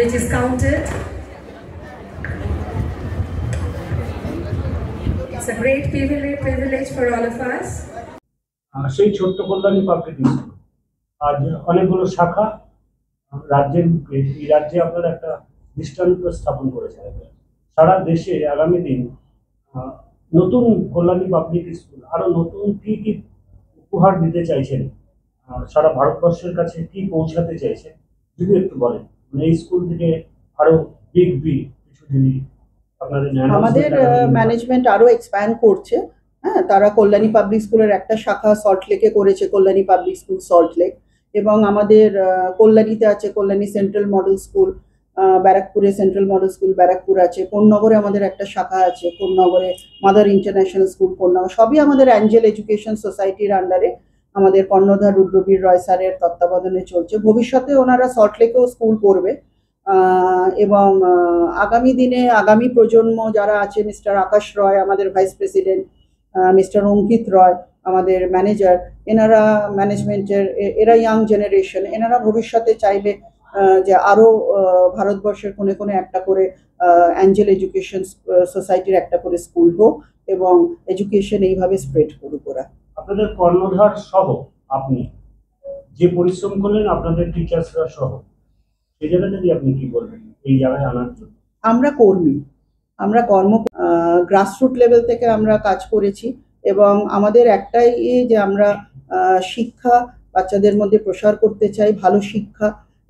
which is counted. It's a great privilege for all of us. সেই ছোট্ট Kalyani public school আজ অনেকগুলো শাখা রাজ্যের বুকে এই রাজ্যে আপনারা একটা দৃষ্টান্ত স্থাপন করেছেন। সারা দেশে আগামী দিন নতুন কল্যাণী পাবলিক স্কুল আরো নতুন কি কি উপহার দিতে চাইছেন, সারা ভারতবর্ষের কাছে কি পৌঁছাতে চাইছেন যদি একটু বলেন। এই স্কুল থেকে আরো বিগ কিছু জিনিস আমাদের ম্যানেজমেন্ট আরো এক্সপ্যান্ড করছে। হ্যাঁ, তারা কল্যাণী পাবলিক স্কুলের একটা শাখা সল্ট লেকে করেছে, Kalyani public school salt lake, এবং আমাদের কল্যাণীতে আছে কল্যাণী সেন্ট্রাল মডেল স্কুল, ব্যারাকপুরে সেন্ট্রাল মডেল স্কুল ব্যারাকপুর আছে, কোন্নগরে আমাদের একটা শাখা আছে, কোন্নগরে মাদার ইন্টারন্যাশনাল স্কুল কোন্নগর, সবই আমাদের অ্যাঞ্জেল এডুকেশন সোসাইটির আন্ডারে আমাদের কর্ণধার রুদ্রবীর রয় স্যারের তত্ত্বাবধানে চলছে। ভবিষ্যতে ওনারা সল্ট লেকেও স্কুল করবে এবং আগামী দিনে আগামী প্রজন্ম যারা আছে, মিস্টার আকাশ রয় আমাদের ভাইস প্রেসিডেন্ট, মিস্টার অঙ্কিত রয় আমাদের ম্যানেজার, এনারা ম্যানেজমেন্টের, এরা ইয়াং জেনারেশন, এনারা ভবিষ্যতে চাইবে যে আরও ভারতবর্ষের কোণে কোণে একটা করে অ্যাঞ্জেল এডুকেশন সোসাইটির একটা করে স্কুল হোক এবং এডুকেশন এইভাবে স্প্রেড করুক ওরা। আপনাদের কর্ণধার সহ আপনি যে পরিশ্রম করলেন আপনাদের টিচার্সরা সহ, সেই জায়গায় যদি আপনি কি বলবেন এই জায়গায় আনার জন্য? আমরা কর্মী, আমরা গ্রাসরুট লেভেল থেকে আমরা কাজ করেছি এবং আমাদের একটাই যে আমরা শিক্ষা বাচ্চাদের মধ্যে প্রসার করতে চাই, ভালো শিক্ষা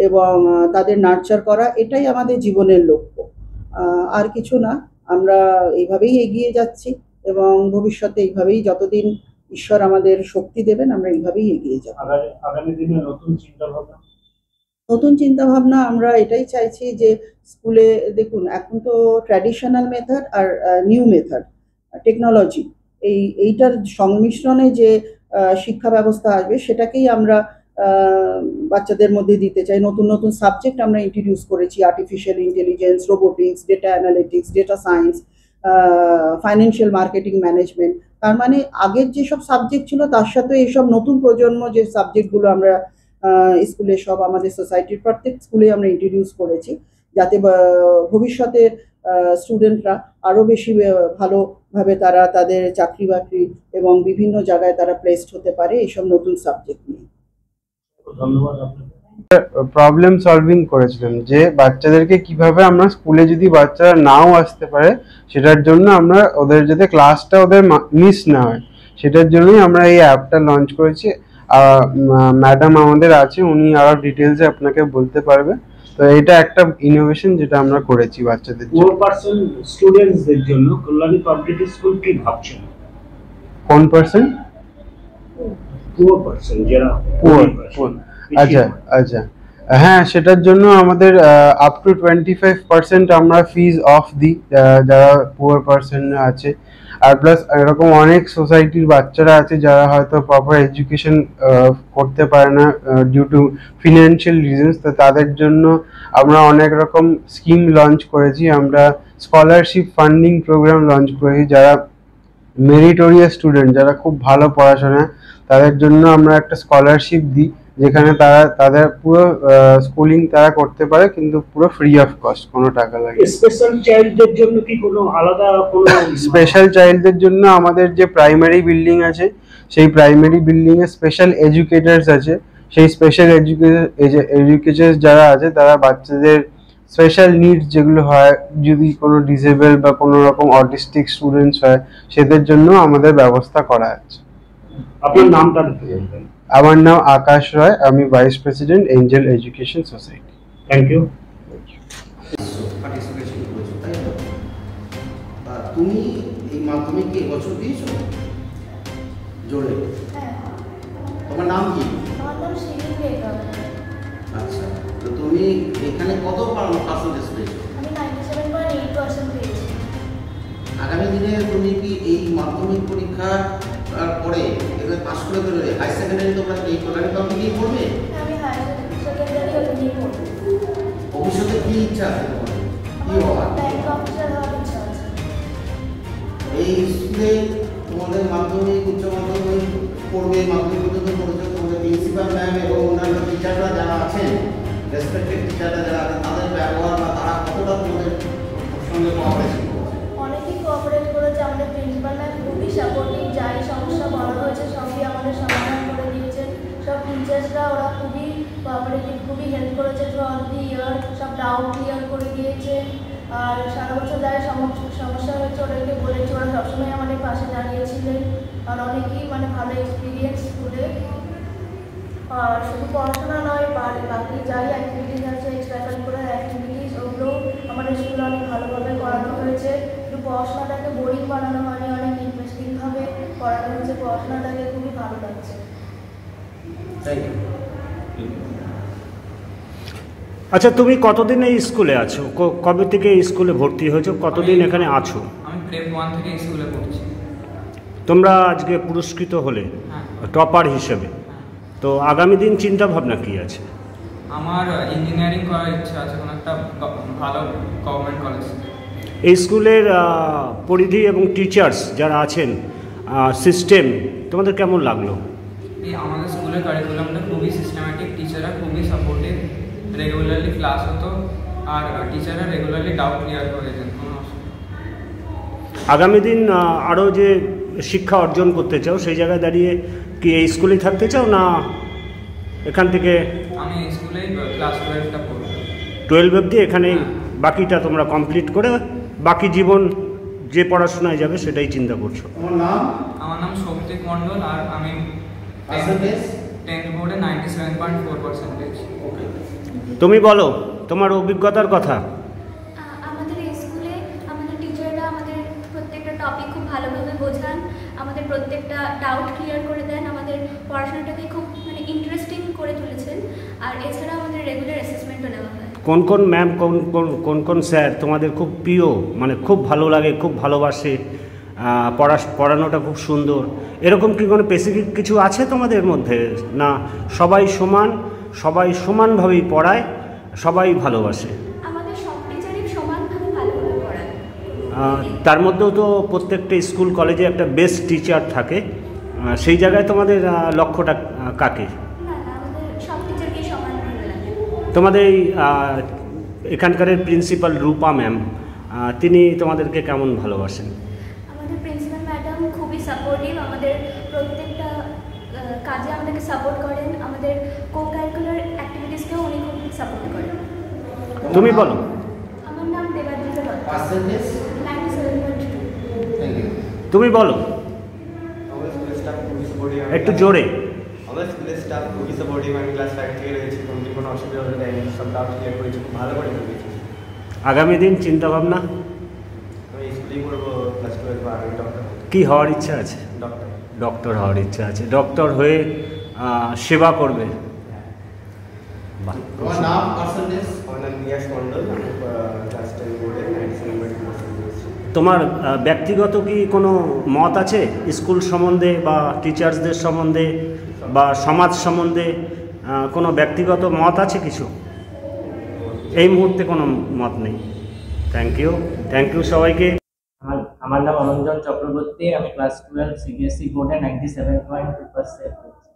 এবং তাদের নার্চার করা, এটাই আমাদের জীবনের লক্ষ্য, আর কিছু না। আমরা এইভাবেই এগিয়ে যাচ্ছি এবং ভবিষ্যতে এইভাবেই যতদিন ঈশ্বর আমাদের শক্তি দেবেন আমরা এইভাবেই এগিয়ে যাব। আগামী দিনে নতুন চিন্তাভাবনা আমরা এটাই চাইছি যে স্কুলে দেখুন এখন তো ট্র্যাডিশনাল মেথড আর নিউ মেথড টেকনোলজি এইটার সংমিশ্রণে যে শিক্ষা ব্যবস্থা আসবে সেটাকেই আমরা বাচ্চাদের মধ্যে দিতে চাই। নতুন নতুন সাবজেক্ট আমরা ইন্ট্রোডিউস করেছি, artificial intelligence, robotics, data analytics, data science, financial marketing management. তার মানে আগের যেসব সাবজেক্ট ছিল তার সাথে এইসব নতুন প্রজন্ম যে সাবজেক্টগুলো আমরা স্কুলে সব আমাদের সোসাইটির প্রত্যেক স্কুলে আমরা ইন্ট্রোডিউস করেছি, যাতে ভবিষ্যতে স্টুডেন্টরা আরও বেশি ভালোভাবে তারা তাদের চাকরি বাকরি এবং বিভিন্ন জায়গায় তারা প্লেসড হতে পারে এইসব নতুন সাবজেক্ট নিয়ে। ধন্যবাদ। প্রবলেম সলভিং করেছিলাম যে বাচ্চাদেরকে কিভাবে আমরা স্কুলে যদি বাচ্চারা নাও আসতে পারে সেটার জন্য আমরা ওদের যাতে ক্লাসটা ওদের মিস না হয় সেটার জন্যই আমরা এই অ্যাপটা লঞ্চ করেছি। ম্যাডাম আমাদের আছে, উনি আরো ডিটেলসে আপনাকে বলতে পারবে। তো এটা একটা ইনোভেশন যেটা আমরা করেছি বাচ্চাদের জন্য। পুয়ার পারসন স্টুডেন্টসদের জন্য কল্যাণী পাবলিক স্কুল কি ভাবছেন? কোন পারসন? পুয়ার পারসন, যারা পুয়ার। আচ্ছা, হ্যাঁ, সেটার জন্য আমাদের আপ টু 25% আমরা ফিজ অফ দিই যারা পুয়ার পারসন আছে। আর প্লাস এরকম অনেক সোসাইটির বাচ্চারা আছে যারা হয়তো প্রপার এডুকেশন করতে পারে না ডিউ টু ফিনান্সিয়াল রিজনস। তো তাদের জন্য আমরা অনেক রকম স্কিম লঞ্চ করেছি। আমরা স্কলারশিপ ফান্ডিং প্রোগ্রাম লঞ্চ করেছি। যারা মেরিটোরিয়াস স্টুডেন্ট, যারা খুব ভালো পড়াশোনা, তাদের জন্য আমরা একটা স্কলারশিপ দিই যেখানে তারা তাদের পুরো স্কুলিং তারা করতে পারে কিন্তু পুরো ফ্রি অফ কস্ট, কোনো টাকা লাগে। স্পেশাল চাইল্ডদের জন্য কি কোনো আলাদা কোনো? স্পেশাল চাইল্ডদের জন্য আমাদের যে প্রাইমারি বিল্ডিং আছে সেই primary building a special educators আছে। সেই স্পেশাল এডুকেটার্স যারা আছে তারা বাচ্চাদের স্পেশাল নিডস যেগুলো হয়, যদি কোনো ডিসেবল বা কোনো রকম অটিস্টিক স্টুডেন্টস হয়, সেদের জন্য আমাদের ব্যবস্থা করা আছে। আপনার নামটা বলবেন? আমার নাম আকাশ রয়, আমি vice president angel education society. Thank you. তুমি এই মাধ্যমিক কি বছর দিয়েছো? জোরে। তোমার নাম কি? আমার নাম শিরিন বেগম। আচ্ছা, তো তুমি এখানে কত পার্সেন্টেজ পেয়েছো? আমি 97.8% পেয়েছি। আগামী দিনে তুমি কি এই মাধ্যমিক পরীক্ষা পরে এগুলো পাস করে বেরোলে হাই সেকেন্ডারি তোমরা এই কল্যাণী পাবলিক নিয়ে পড়বে? আমি হাই সেকেন্ডারি ওটা নিয়ে পড়বো। ভবিষ্যতে কি ইচ্ছা আছে তোমার? কি হওয়ার? ব্যাংক অফিসার হওয়ার ইচ্ছা আছে। এই স্কুলে তোমাদের মাধ্যমিক উচ্চ মাধ্যমিক পড়বে, মাধ্যমিক পর্যন্ত পড়েছো, তোমাদের প্রিন্সিপাল ম্যাম এবং অন্যান্য টিচাররা যারা আছেন রেসপেক্টেড টিচাররা যারা আছে তাদের ব্যবহার বা তারা কতটা তোমাদের সঙ্গে কোঅপারেশন করছে? অনেকেই কোঅপারেট করেছে। আমাদের প্রিন্সিপাল ম্যাম খুবই সাপোর্টিভ, যাই সমস্যা বলা হয়েছে সবই আমাদের সমাধান করে দিয়েছেন। সব টিচার্সরা ওরা খুবই কোঅপারেটিভ, খুবই হেল্প করেছে থ্রু অল দি ইয়ার, সব ডাউট ক্লিয়ার করে দিয়েছে। আর সারা বছর যাই সমস্যা হয়েছে ওদেরকে বলেছে, ওরা সবসময় আমাদের পাশে দাঁড়িয়েছিলেন। আর অনেকেই মানে ভালো এক্সপিরিয়েন্স স্কুলে। আর শুধু পড়াশোনা নয়, বাকি যাই অ্যাক্টিভিটিস আছে, এক্সট্রা কারিকুলার অ্যাক্টিভিটিস, ওগুলো আমাদের স্কুলে অনেক ভালোভাবে করানো হয়েছে। শুধু পড়াশোনাটাকে বোরিং বানানো হয়নি, অনেক ইন্টারেস্টিংভাবে পড়ানো হয়েছে। পড়াশোনাটাকে খুবই ভালো লাগছে। Thank you. আচ্ছা, তুমি কতদিন এই স্কুলে আছো? কবে থেকে এই স্কুলে ভর্তি হয়েছো? কতদিন এখানে আছো? আমি প্রেপ 1 থেকে স্কুলে পড়ছি। তোমরা আজকে পুরস্কৃত হলে টপার হিসেবে, তো আগামী দিন চিন্তা ভাবনা কি আছে? আমার ইঞ্জিনিয়ারিং করার ইচ্ছা আছে কোনো একটা ভালো গভর্নমেন্ট কলেজ। এই স্কুলের পরিধি এবং টিচার্স যারা আছেন, সিস্টেম তোমাদের কেমন লাগলো? এই আমাদের স্কুলের কারিকুলামটা খুবই সিস্টেম্যাটিক, টিচাররা খুবই সাপোর্টিভ, রেগুলারলি ক্লাস হতো আর টিচাররা রেগুলারলি ডাউট ক্লিয়ার করে দেন। আগামী দিন আরও যে শিক্ষা অর্জন করতে চাও সেই জায়গায় দাঁড়িয়ে কি এই স্কুলেই থাকতে চাও, না এখান থেকে? আমি স্কুলেই ক্লাস 12টা পড়ব। 12 অবধি এখানেই, বাকিটা তোমরা কমপ্লিট করে বাকি জীবন যে পড়াশোনায় যাবে সেটাই চিন্তা করছো। তোমার নাম? আমার নাম সৌভিক মণ্ডল আর আমি পার্সেন্টেজ? 10th বোর্ডে 97.4%। ওকে। তুমি বলো তোমার অভিজ্ঞতার কথা। আমাদের এই স্কুলে আমাদের টিচাররা আমাদের প্রত্যেকটা টপিক খুব ভালোভাবে বোঝান, আমাদের প্রত্যেকটা ডাউট ক্লিয়ার করে দেন, আমাদের পড়াশোনাটাকে খুব মানে ইন্টারেস্টিং করে তুলেছেন। আর এছাড়া আমাদের রেগুলার অ্যাসেসমেন্টও নেওয়া হয়। কোন কোন ম্যাম, কোন কোন স্যার তোমাদের খুব প্রিয়, মানে খুব ভালো লাগে, খুব ভালোবাসে, পড়ানোটা খুব সুন্দর, এরকম কি কোনো স্পেসিফিক কিছু আছে তোমাদের মধ্যে? না সবাই সমান, সবাই সমানভাবেই পড়ায়, সবাই ভালোবাসে? আমাদের সব টিচারই সমানভাবে ভালোভাবে পড়ায়। তার মধ্যেও তো প্রত্যেকটা স্কুল কলেজে একটা বেস্ট টিচার থাকে, সেই জায়গায় তোমাদের লক্ষ্যটা কাকে? না আমাদের সব টিচারকেই সমান ভালো লাগে। তোমাদের এই এখানকার প্রিন্সিপাল রূপা ম্যাম, তিনি তোমাদেরকে কেমন ভালোবাসেন? আমাদের প্রিন্সিপাল ম্যাডাম খুবই সাপোর্টিভ, আমাদের প্রত্যেকটা কাজে আমাদেরকে সাপোর্ট করেন, আমাদের কো কারিকুলার অ্যাক্টিভিটিসকেও উনি খুব সাপোর্ট করেন। তুমি বলো। আমার নাম Debadrita Dutta, percentage? 97.2। Thank you. তুমি বলো আমাদের স্কুলের স্টাফ খুবই সাপোর্টিভ। একটু জোরে। আমাদের স্কুলের স্টাফ খুবই সাপোর্টিভ। আমি ক্লাস 5 থেকে রয়েছি, কোনো অসুবিধা হতে দেয়নি, সব ডাউট ক্লিয়ার করেছি, খুব ভালো করে করেছি। আগামী দিন চিন্তা ভাবনা আমি স্কুলেই পড়বো ক্লাস 12 বা আমি ডক্টর। কি হওয়ার ইচ্ছা আছে? ডক্টর। ডক্টর হওয়ার ইচ্ছা আছে, ডক্টর হয়ে সেবা করবে। বাহ। তোমার নাম, পার্সেন্টেজ? আমার নাম নিয়াস মণ্ডল, আমি ক্লাস 10 বোর্ডে 97.2% পেয়েছি। তোমার ব্যক্তিগত কি কোনো মত আছে স্কুল সম্বন্ধে বা টিচার্সদের সম্বন্ধে বা সমাজ সম্বন্ধে? কোনো ব্যক্তিগত মত আছে কিছু? এই মুহূর্তে কোনো মত নেই। থ্যাংক ইউ সবাইকে। আমার নাম অনঞ্জন চক্রবর্তী, আমি ক্লাস 12 সিবিএসই বোর্ডে 97.2% পেয়েছি।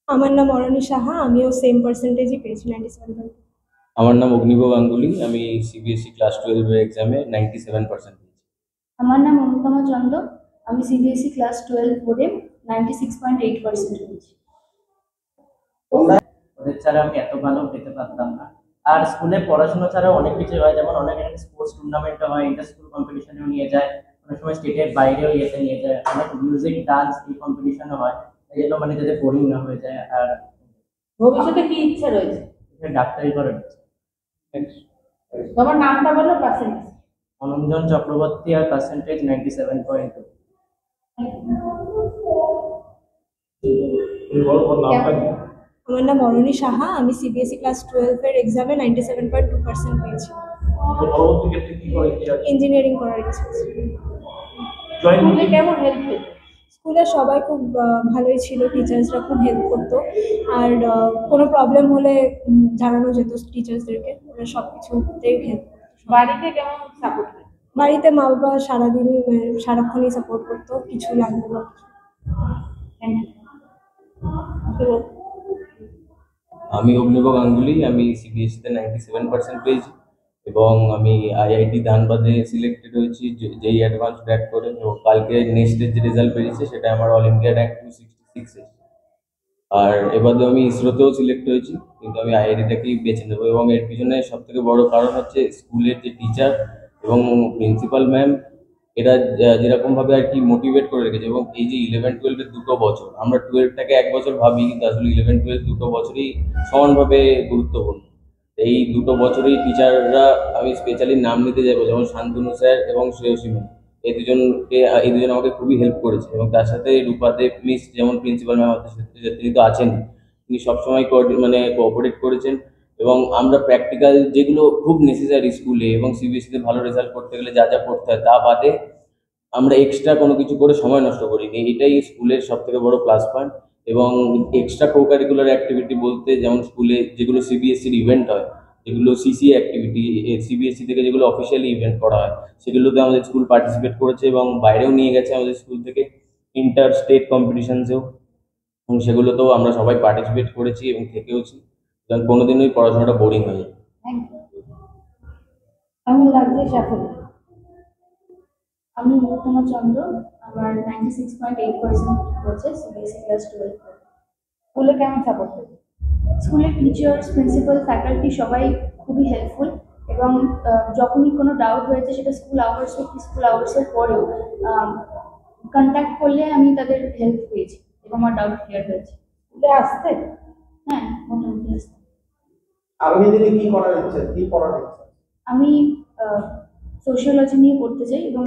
আমার নাম অরণি সাহা, আমিও সেম পার্সেন্টেজই পেয়েছি, 97.2। আমার নাম অগ্নিব গাঙ্গুলি, আমি সিবিএসই ক্লাস 12 এর এক্সামে 97% পেয়েছি। আমার নাম অনুপমা চন্দ, আমি সিবিএসই ক্লাস 12 বোর্ডে 96.8% পেয়েছি। ওদের ছাড়া আমি এত ভালো পেতে পারতাম না। আর স্কুলে পড়াশোনা ছাড়া অনেক কিছু হয়, যেমন অনেক স্পোর্টস টুর্নামেন্ট হয়, ইন্টার স্কুল কম্পিটিশনেও নিয়ে যায়, অনেক সময় স্টেটের বাইরেও ইয়েতে নিয়ে যায়, অনেক মিউজিক ডান্স এই কম্পিটিশনও হয়, এই জন্য মানে যাতে বোরিং না হয়ে যায়। আর ভবিষ্যতে কি ইচ্ছা রয়েছে? ডাক্তারি করার ইচ্ছা। তোমার নামটা বলো, পার্সেন্টেজ? অনঞ্জন চক্রবর্তী, আর পার্সেন্টেজ 97.2। আমার নাম অরণি সাহা, আমি সিবিএসই ক্লাস 12 এর এক্সামে 97.2% পেয়েছি। ইঞ্জিনিয়ারিং করার ইচ্ছা আছে। স্কুলে কেমন হেল্প পেতে? স্কুলে সবাই খুব ভালোই ছিল, টিচার্সরা খুব হেল্প করতো। আর কোনো প্রবলেম হলে জানানো যেত টিচার্সদেরকে, ওরা সব কিছুতেই হেল্প করতো। বাড়িতে কেমন সাপোর্ট করে? বাড়িতে মা বাবা সারাদিনই সারাক্ষণই সাপোর্ট করতো, কিছু লাগবে না। Thank you. আমি অগ্নিব গাঙ্গুলি, আমি সিবিএসসিতে 97% পেয়েছি এবং আমি আইআইটি ধানবাদে সিলেক্টেড হয়েছি যেই অ্যাডভান্স ক্র্যাক করে, এবং কালকে নেক্সটের যে রেজাল্ট বেরিয়েছে সেটা আমার অল ইন্ডিয়া র্যাঙ্ক 266 এসেছে। আর এবারে আমি ইসরোতেও সিলেক্ট হয়েছি, কিন্তু আমি আইআইটিটাকেই বেছে নেবো। এবং এর পিছনে সব থেকে বড় কারণ হচ্ছে স্কুলের যে টিচার এবং প্রিন্সিপাল ম্যাম, এরা যেরকমভাবে আর কি মোটিভেট করে রেখেছে। এবং এই যে 11-12-এর 2টো বছর, আমরা 12টাকে 1 বছর ভাবি, কিন্তু আসলে 11-12 2টো বছরই সমানভাবে গুরুত্বপূর্ণ। এই 2টো বছরই টিচাররা, আমি স্পেশালি নাম নিতে যাবো, যেমন শান্তনু স্যার এবং শ্রেয়সী ম্যাম, এই দুজন আমাকে খুবই হেল্প করেছে। এবং তার সাথে রূপাদেব মিস, যেমন প্রিন্সিপাল ম্যাম, তিনি তো আছেন, তিনি সবসময় মানে কোঅপারেট করেছেন। এবং আমরা প্র্যাকটিক্যাল যেগুলো খুব নেসেসারি স্কুলে এবং সিবিএসসিতে ভালো রেজাল্ট করতে গেলে যা যা করতে হয়, তা বাদে আমরা এক্সট্রা কোনো কিছু করে সময় নষ্ট করিনি। এটাই স্কুলের সব থেকে বড় প্লাস পয়েন্ট। এবং এক্সট্রা কো কারিকুলার অ্যাক্টিভিটি বলতে, যেমন স্কুলে যেগুলো সিবিএসসির ইভেন্ট হয়, যেগুলো সিসি অ্যাক্টিভিটি, সিবিএসসি থেকে যেগুলো অফিসিয়ালি ইভেন্ট করা হয়, সেগুলোতে আমাদের স্কুল পার্টিসিপেট করেছে এবং বাইরেও নিয়ে গেছে আমাদের স্কুল থেকে, ইন্টার স্টেট কম্পিটিশনসেও, এবং সেগুলোতেও আমরা সবাই পার্টিসিপেট করেছি এবং থেকেওছি। এবং কোনোদিনই পড়াশোনাটা বোরিং হয়ে যায়। কেমন লাগছে সাফল্য? আমি অনুপমা চন্দ্র, আমার 96.8% হয়েছে সিবিএসসি ক্লাস 12। স্কুলে কেমন সাপোর্ট পেয়েছে? স্কুলের টিচার্স, প্রিন্সিপাল, ফ্যাকাল্টি সবাই খুবই হেল্পফুল। এবং যখনই কোনো ডাউট হয়েছে, সেটা স্কুল আওয়ার্স হোক কি স্কুল আওয়ার্সের পরেও কন্ট্যাক্ট করলে আমি তাদের হেল্প পেয়েছি এবং আমার ডাউট ক্লিয়ার হয়েছে। স্কুলে আসতে? হ্যাঁ, মোটামুটি আসতে। আগামী দিনে কি করার ইচ্ছা, কি পড়ার ইচ্ছা? আমি সোশিওলজি নিয়ে পড়তে চাই এবং